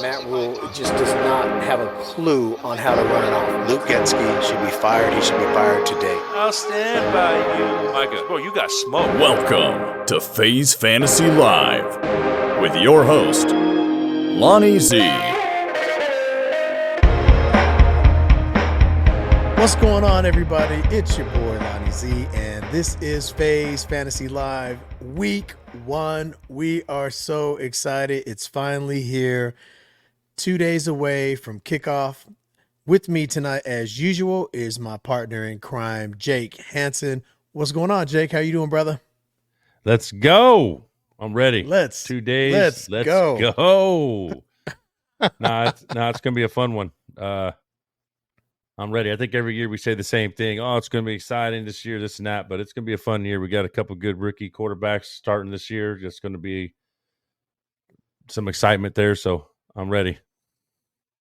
Matt Rule just does not have a clue on how to run an offense. Luke Getsky should be fired. He should be fired today. I'll stand by you. Micah, bro, you got smoke. Welcome to FaZe Fantasy Live with your host, Lonnie Z. What's going on, everybody? It's your boy, Lonnie Z, and this is FaZe Fantasy Live Week 1. We are so excited. It's finally here. 2 days away from kickoff. With me tonight, as usual, is my partner in crime, Jake Hansen. What's going on, Jake? How you doing, brother? Let's go. I'm ready. 2 days. Let's go. It's gonna be a fun one. I'm ready. I think every year we say the same thing. Oh, it's gonna be exciting this year, this and that, but it's gonna be a fun year. We got a couple good rookie quarterbacks starting this year. Just gonna be some excitement there. So I'm ready.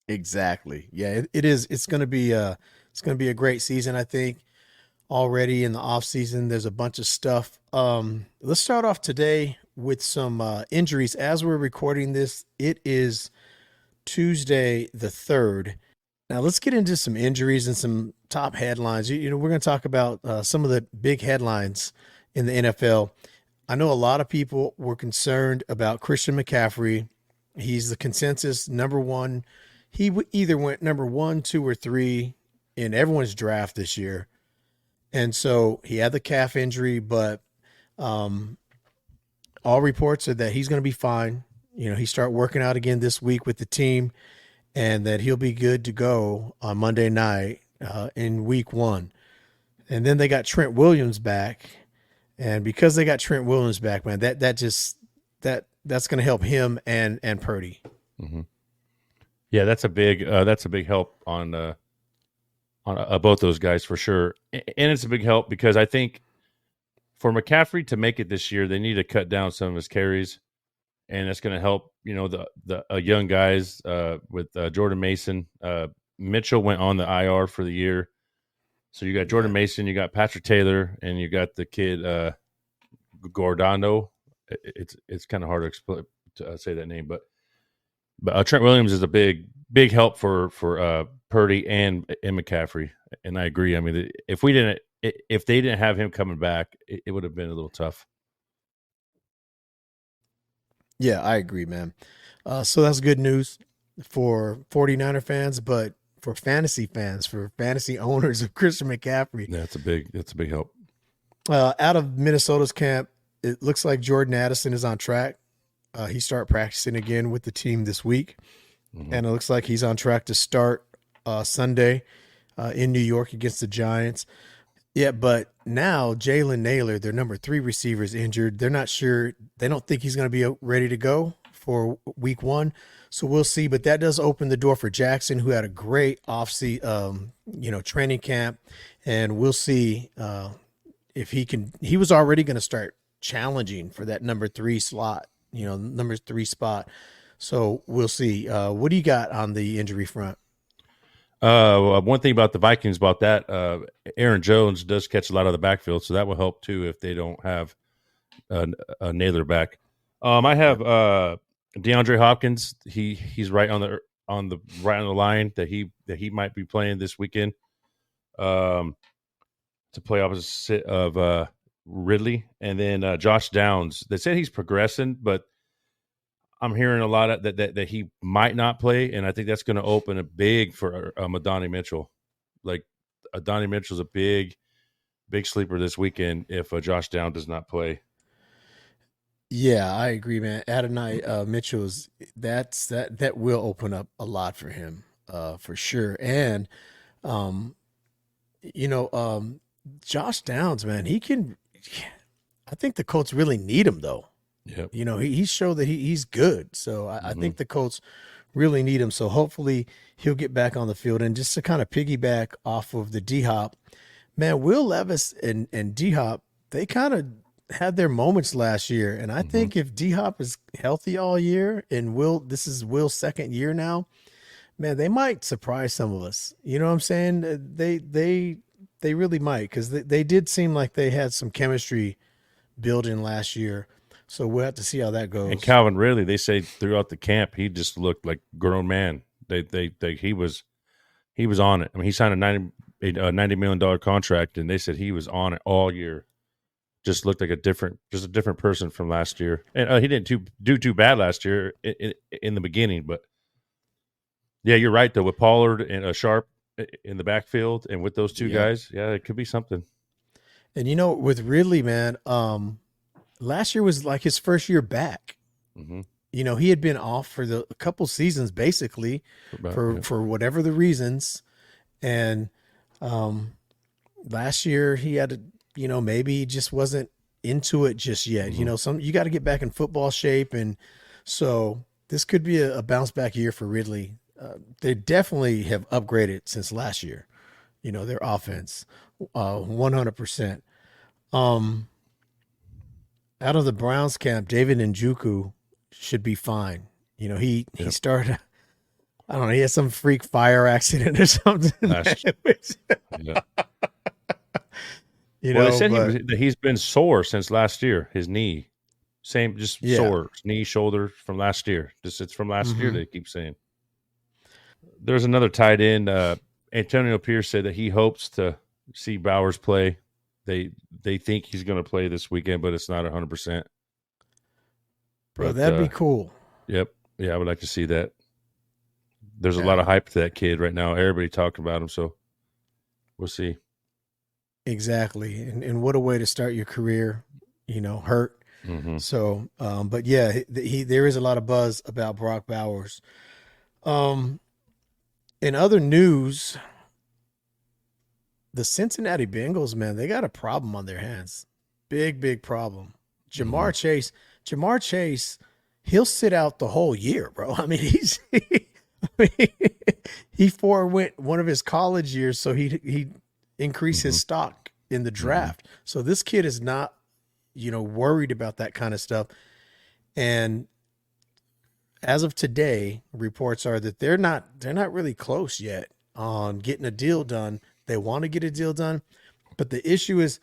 Exactly. Yeah, it is. It's gonna be a great season, I think. Already in the off season, there's a bunch of stuff. Let's start off today with some injuries. As we're recording this, it is Tuesday the 3rd. Now let's get into some injuries and some top headlines. We're going to talk about some of the big headlines in the NFL. I know a lot of people were concerned about Christian McCaffrey. He's the consensus number one. He either went number 1, 2, or 3 in everyone's draft this year. And so he had the calf injury, but all reports are that he's going to be fine. He started working out again this week with the team, and that he'll be good to go on Monday night in week 1. And then they got Trent Williams back. And because they got Trent Williams back, man, that's going to help him and Purdy. Mm-hmm. Yeah, that's a big help on both those guys for sure. And it's a big help because I think for McCaffrey to make it this year, they need to cut down some of his carries. And it's going to help, the young guys with Jordan Mason. Mitchell went on the IR for the year. So you got Jordan Mason, you got Patrick Taylor, and you got the kid Gordano. It's kind of hard to say that name, but Trent Williams is a big help for Purdy and McCaffrey. And I agree. I mean, if they didn't have him coming back, it would have been a little tough. Yeah, I agree, man. So that's good news for 49er fans, but for fantasy fans, for fantasy owners of Christian McCaffrey. That's a big help. Out of Minnesota's camp, it looks like Jordan Addison is on track. He started practicing again with the team this week, and it looks like he's on track to start Sunday in New York against the Giants. Yeah, but now Jalen Naylor, their number 3 receiver, is injured. They're not sure. They don't think he's going to be ready to go for week 1. So we'll see. But that does open the door for Jackson, who had a great training camp. And we'll see if he can. He was already going to start challenging for that number 3 slot, number 3 spot. So we'll see. What do you got on the injury front? One thing about the Vikings about that, Aaron Jones does catch a lot of the backfield, so that will help too if they don't have a Naylor back. I have DeAndre Hopkins. He's right on the line that he might be playing this weekend. To play opposite of Ridley, and then Josh Downs. They said he's progressing, but I'm hearing a lot of that he might not play, and I think that's going to open a big for Adonai Mitchell. Like Adonai Mitchell's a big sleeper this weekend if Josh Downs does not play. Yeah, I agree, man. Adonai Mitchell that will open up a lot for him, for sure. And Josh Downs, man, he can. I think the Colts really need him though. Yep. He showed that he's good. So I think the Colts really need him. So hopefully he'll get back on the field. And just to kind of piggyback off of the D-Hop, man, Will Levis and D-Hop, they kind of had their moments last year. And I think if D-Hop is healthy all year and this is Will's second year now, man, they might surprise some of us. You know what I'm saying? They really might, because they did seem like they had some chemistry building last year. So we'll have to see how that goes. And Calvin Ridley, they say throughout the camp, he just looked like a grown man. He was on it. I mean, he signed a $90 million contract, and they said he was on it all year. Just looked like a different person from last year. And he didn't do too bad last year in the beginning, but yeah, you're right though. With Pollard and Sharp in the backfield, and with those two guys, yeah, it could be something. And with Ridley, man, last year was like his first year back. Mm-hmm. He had been off for a couple seasons, basically, for whatever the reasons. And last year he had to, maybe he just wasn't into it just yet. Mm-hmm. You got to get back in football shape. And so this could be a bounce back year for Ridley. They definitely have upgraded since last year, their offense, 100%. Out of the Browns camp, David Njoku should be fine. He started, I don't know, he had some freak fire accident or something. Yeah. They said he's been sore since last year. His knee, sore knee, shoulder from last year. It's from last year. They keep saying. There's another tight end. Antonio Pierce said that he hopes to see Bowers play. They think he's going to play this weekend, but it's not 100%. Bro, that'd be cool. Yep. Yeah, I would like to see that. There's a lot of hype to that kid right now. Everybody talking about him, so we'll see. Exactly. And what a way to start your career, hurt. Mm-hmm. So, but yeah, there is a lot of buzz about Brock Bowers. In other news, the Cincinnati Bengals, man, they got a problem on their hands. Big problem. Jamar Chase, he'll sit out the whole year, bro. I mean, he forewent one of his college years, so he increased his stock in the draft. So this kid is not, worried about that kind of stuff. And as of today, reports are that they're not really close yet on getting a deal done. They want to get a deal done, but the issue is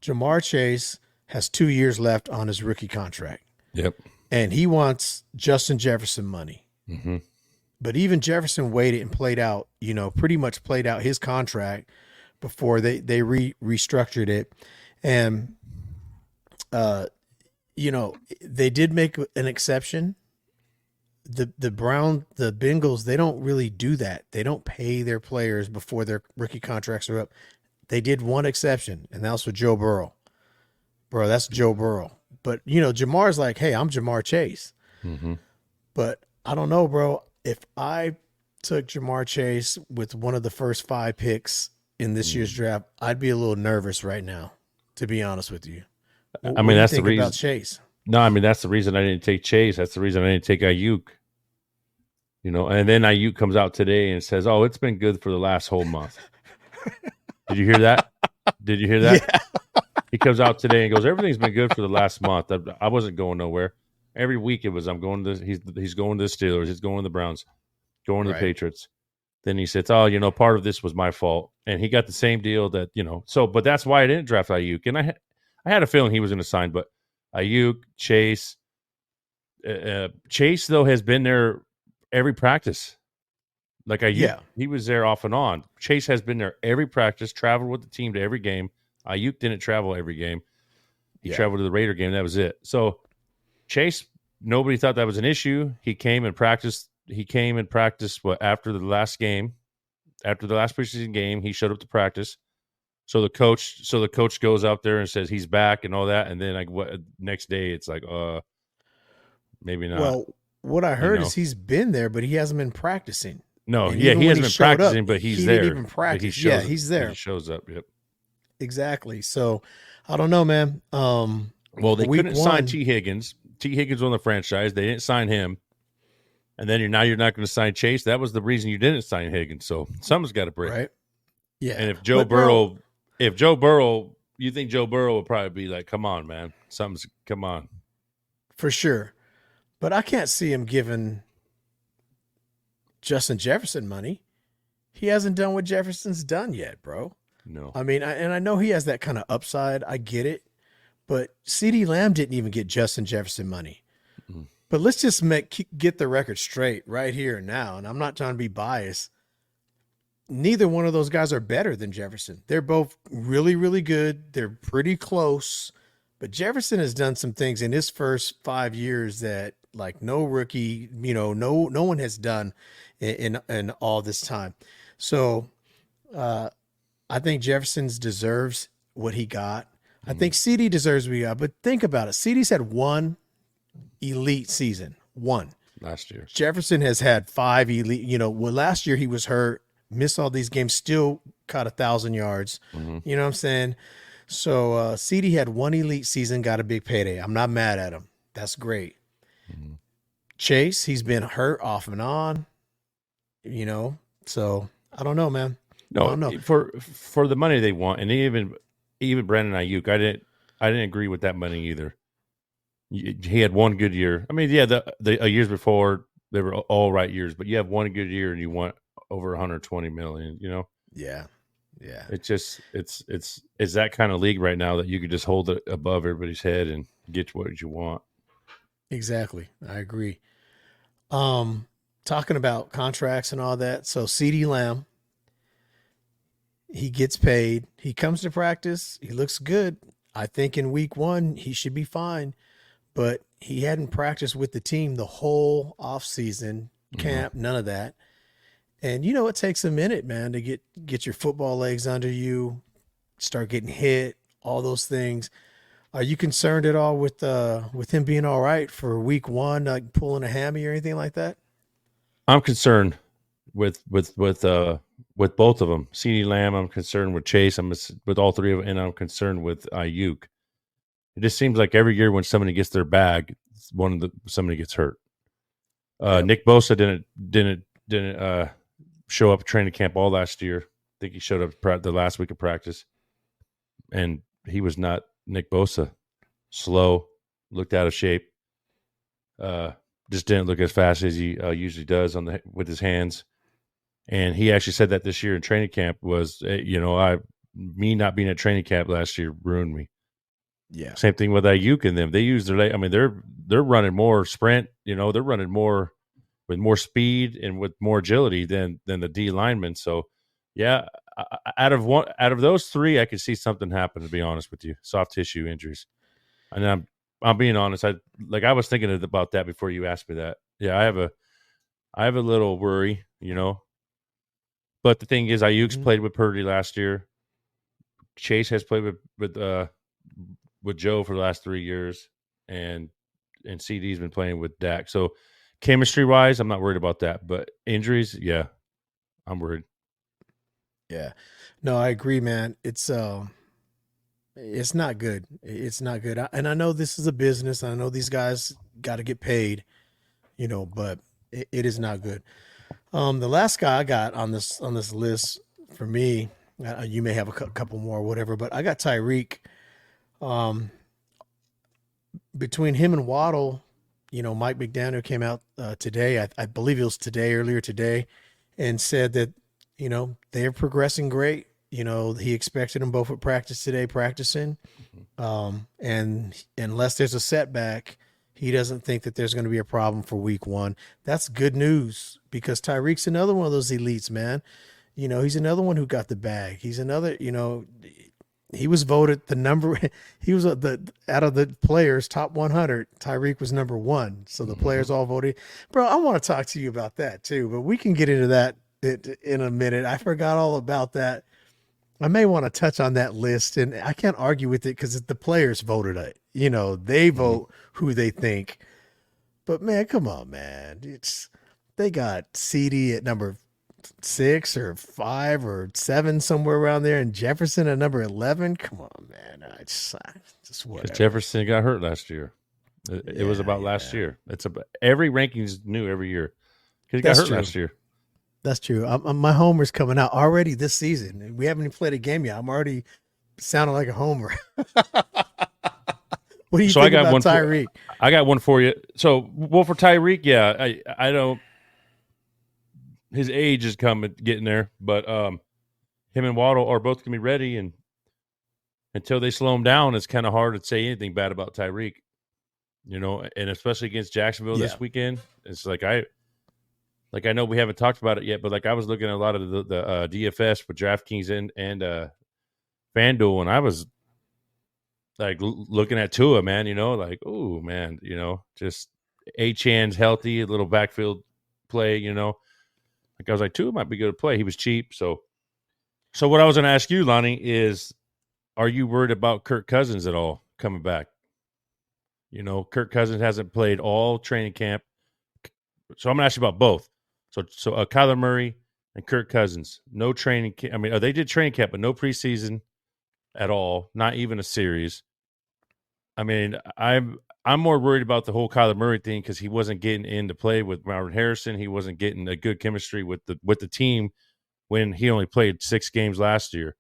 Jamar Chase has 2 years left on his rookie contract. Yep. And he wants Justin Jefferson money. Mm-hmm. But even Jefferson waited and played out, pretty much played out his contract before they restructured it. And, they did make an exception. The Bengals, they don't really do that. They don't pay their players before their rookie contracts are up. They did one exception, and that was for Joe Burrow. Bro, that's Joe Burrow. But, Jamar's like, hey, I'm Jamar Chase. Mm-hmm. But I don't know, bro. If I took Jamar Chase with one of the first 5 picks in this year's draft, I'd be a little nervous right now, to be honest with you. I mean, that's the reason. About Chase? No, I mean, that's the reason I didn't take Chase. That's the reason I didn't take Ayuk. And then Ayuk comes out today and says, oh, it's been good for the last whole month. Did you hear that? Yeah. He comes out today and goes, everything's been good for the last month. I wasn't going nowhere. Every week it was, I'm going to, he's going to the Steelers. He's going to the Browns, going to the Patriots. Then he says, oh, part of this was my fault. And he got the same deal that, but that's why I didn't draft Ayuk. And I had a feeling he was going to sign, but Ayuk, Chase. Chase, though, has been there every practice. Like Ayuk, he was there off and on. Chase has been there every practice, traveled with the team to every game. Ayuk didn't travel every game. He traveled to the Raider game. That was it. So Chase, nobody thought that was an issue. He came and practiced. After the last preseason game, he showed up to practice. So the coach goes out there and says he's back and all that, and then next day it's like, maybe not. Well, what I heard is he's been there, but he hasn't been practicing. No, he hasn't been practicing, but he's there. He didn't even practice. He's there. He shows up. Yep. Exactly. So I don't know, man. Well, they couldn't sign T. Higgins. T. Higgins on the franchise. They didn't sign him. And then you're not going to sign Chase. That was the reason you didn't sign Higgins. So something's got to break. Right. Yeah. And if Joe Burrow, you think Joe Burrow would probably be like, come on, man. Come on. For sure. But I can't see him giving Justin Jefferson money. He hasn't done what Jefferson's done yet, bro. No. I mean, I know he has that kind of upside. I get it. But CeeDee Lamb didn't even get Justin Jefferson money. Mm. But let's just get the record straight right here and now. And I'm not trying to be biased. Neither one of those guys are better than Jefferson. They're both really, really good. They're pretty close. But Jefferson has done some things in his first 5 years that like no rookie, no one has done in all this time. So I think Jefferson's deserves what he got. I think CD deserves what he got. But think about it. CD's had one elite season. One. Last year. Jefferson has had 5 elite, last year he was hurt, missed all these games, still caught 1,000 yards. Mm-hmm. You know what I'm saying? So CD had one elite season, got a big payday. I'm not mad at him. That's great. Mm-hmm. Chase, he's been hurt off and on, so I don't know, man. No, I don't know. For the money they want, and even Brandon Ayuk, I didn't agree with that money either. He had one good year. I mean, yeah, the years before they were all right years, but you have one good year and you want over 120 million. Yeah. It's that kind of league right now that you could just hold it above everybody's head and get what you want. Exactly, I agree. Talking about contracts and all that. So CeeDee Lamb, he gets paid. He comes to practice. He looks good. I think in week 1 he should be fine. But he hadn't practiced with the team the whole offseason, camp, none of that. And it takes a minute, man, to get your football legs under you, start getting hit, all those things. Are you concerned at all with him being all right for week 1, like pulling a hammy or anything like that? I'm concerned with both of them. CeeDee Lamb, I'm concerned with Chase. I'm with all three of them, and I'm concerned with Ayuk. It just seems like every year when somebody gets their bag, somebody gets hurt. Yep. Nick Bosa didn't show up at training camp all last year. I think he showed up the last week of practice, and he was not Nick Bosa. Slow, looked out of shape. Just didn't look as fast as he usually does with his hands. And he actually said that this year in training camp was, me not being at training camp last year ruined me. Yeah. Same thing with Ayuk and them. They use their leg. I mean, they're running more sprint. They're running more with more speed and with more agility than the D linemen. So, yeah, out of those three, I could see something happen. To be honest with you, soft tissue injuries. And I'm being honest. I was thinking about that before you asked me that. Yeah, I have a little worry. But the thing is, Ayuk's played with Purdy last year. Chase has played with Joe for the last 3 years, and CD's been playing with Dak. So chemistry wise, I'm not worried about that. But injuries, yeah, I'm worried. Yeah, no, I agree, man. It's not good. It's not good. And I know this is a business. I know these guys got to get paid, but it is not good. The last guy I got on this list for me, you may have a couple more, or whatever, but I got Tyreek. Between him and Waddle, Mike McDaniel came out today. I believe it was earlier today, and said that they're progressing great. He expected them both at practice today, practicing. And unless there's a setback, he doesn't think that there's going to be a problem for week 1. That's good news, because Tyreek's another one of those elites, man. He's another one who got the bag. He's another, he was voted he was out of the players, top 100, Tyreek was number 1. So the players all voted. Bro, I want to talk to you about that too, but we can get into that in a minute. I forgot all about that. I may want to touch on that list, and I can't argue with it because the players voted it. They vote who they think. But man, come on, man. They got CD at number 6 or 5 or 7, somewhere around there, and Jefferson at number 11. Come on, man. I just whatever. Jefferson got hurt last year. It was about last year. It's about every ranking's new every year because he got hurt last year. That's true. My homer's coming out already this season. We haven't even played a game yet. I'm already sounding like a homer. What do you think about Tyreek? I got one for you. So, for Tyreek, yeah, I don't. His age is getting there, but him and Waddle are both gonna be ready, and until they slow him down, it's kind of hard to say anything bad about Tyreek. And especially against Jacksonville this weekend, it's like I know we haven't talked about it yet, but like I was looking at a lot of the DFS with DraftKings and FanDuel, and I was like looking at Tua, man, like, oh man, just Achan's healthy, a little backfield play, like I was like, Tua might be good to play. He was cheap. So what I was going to ask you, Lonnie, is, are you worried about Kirk Cousins at all coming back? Kirk Cousins hasn't played all training camp. So I'm going to ask you about both. So Kyler Murray and Kirk Cousins, no training camp. I mean, they did training camp, but no preseason at all, not even a series. I mean, I'm more worried about the whole Kyler Murray thing because he wasn't getting in to play with Marvin Harrison. He wasn't getting a good chemistry with the team when he only played 6 games last year,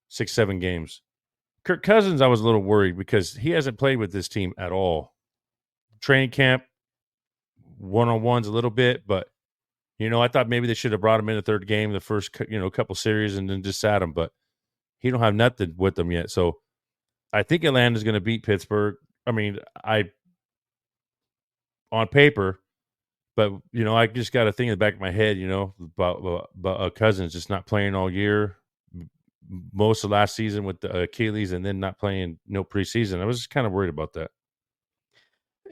7 games. Kirk Cousins, I was a little worried because he hasn't played with this team at all. Training camp, one-on-ones a little bit, but, I thought maybe they should have brought him in the third game, the first, couple series, and then just sat him, but he don't have nothing with them yet. So I think Atlanta's going to beat Pittsburgh. I mean, on paper, but, I just got a thing in the back of my head, about Cousins just not playing all year, most of last season with the Achilles, and then not playing no preseason. I was just kind of worried about that.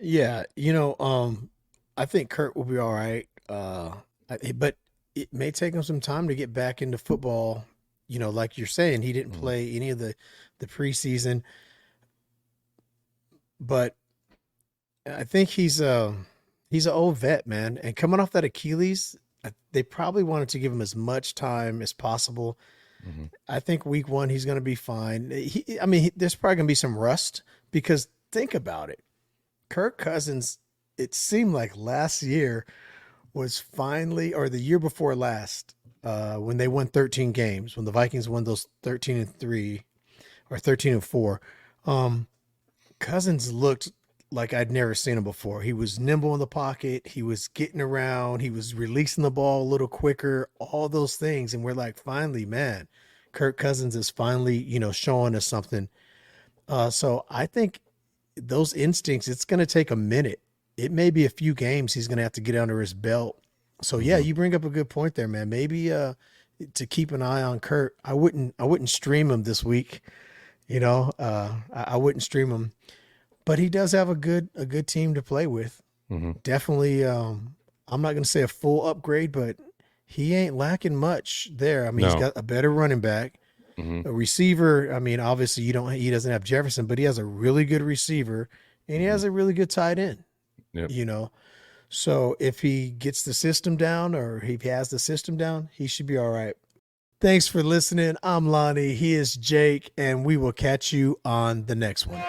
Yeah, I think Kurt will be all right. But it may take him some time to get back into football. Like you're saying, he didn't play any of the preseason, but I think he's an old vet, man. And coming off that Achilles, they probably wanted to give him as much time as possible. Mm-hmm. I think week 1, he's going to be fine. There's probably going to be some rust because think about it. Kirk Cousins, it seemed like last year was finally, or the year before last, when they won 13 games, when the Vikings won those 13-3 or 13-4, Cousins looked like I'd never seen him before. He was nimble in the pocket. He was getting around. He was releasing the ball a little quicker, all those things. And we're like, finally, man, Kirk Cousins is finally, showing us something. So I think those instincts, it's going to take a minute. It may be a few games he's going to have to get under his belt. So yeah, you bring up a good point there, man. Maybe to keep an eye on Kurt. I wouldn't stream him this week. I wouldn't stream him, but he does have a good team to play with. Mm-hmm. Definitely. I'm not going to say a full upgrade, but he ain't lacking much there. I mean, He's got a better running back, a receiver. I mean, obviously he doesn't have Jefferson, but he has a really good receiver and he has a really good tight end. Yep. So if he gets the system down, or he has the system down, he should be all right. Thanks for listening. I'm Lonnie. He is Jake, and we will catch you on the next one.